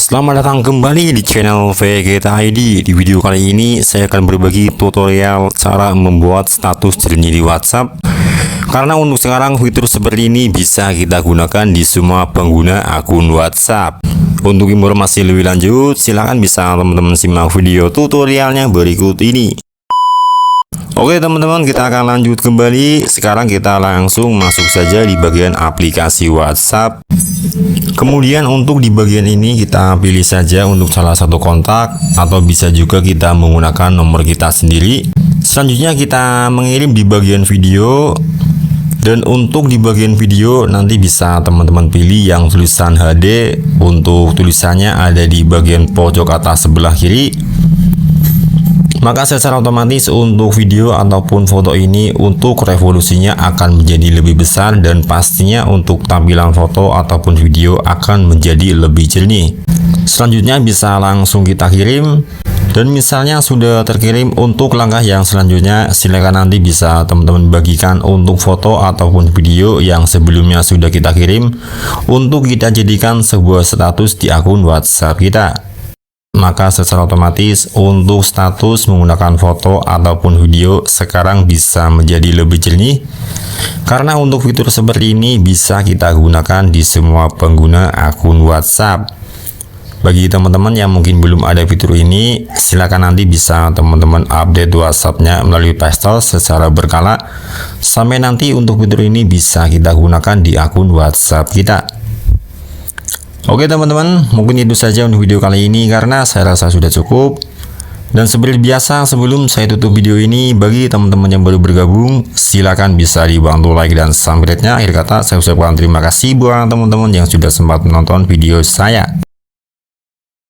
Selamat datang kembali di channel Vegeta ID. Di video kali ini saya akan berbagi tutorial cara membuat status jernih di WhatsApp. Karena untuk sekarang fitur seperti ini bisa kita gunakan di semua pengguna akun WhatsApp. Untuk informasi lebih lanjut, silahkan bisa teman-teman simak video tutorialnya berikut ini. Oke teman-teman, kita akan lanjut kembali. Sekarang kita langsung masuk saja di bagian aplikasi WhatsApp. Kemudian untuk di bagian ini kita pilih saja untuk salah satu kontak, atau bisa juga kita menggunakan nomor kita sendiri. Selanjutnya kita mengirim di bagian video. Dan untuk di bagian video nanti bisa teman-teman pilih yang tulisan HD. Untuk tulisannya ada di bagian pojok atas sebelah kiri. Maka secara otomatis untuk video ataupun foto ini untuk resolusinya akan menjadi lebih besar, dan pastinya untuk tampilan foto ataupun video akan menjadi lebih jernih. Selanjutnya bisa langsung kita kirim. Dan misalnya sudah terkirim, untuk langkah yang selanjutnya silakan nanti bisa teman-teman bagikan untuk foto ataupun video yang sebelumnya sudah kita kirim untuk kita jadikan sebuah status di akun WhatsApp kita. Maka secara otomatis untuk status menggunakan foto ataupun video sekarang bisa menjadi lebih jernih. Karena untuk fitur seperti ini bisa kita gunakan di semua pengguna akun WhatsApp. Bagi teman-teman yang mungkin belum ada fitur ini, silakan nanti bisa teman-teman update WhatsApp-nya melalui Play Store secara berkala, sampai nanti untuk fitur ini bisa kita gunakan di akun WhatsApp kita. Oke teman-teman, mungkin itu saja untuk video kali ini karena saya rasa sudah cukup. Dan seperti biasa, sebelum saya tutup video ini, bagi teman-teman yang baru bergabung, silakan bisa dibantu like dan subscribe-nya. Akhir kata saya ucapkan terima kasih buat teman-teman yang sudah sempat menonton video saya.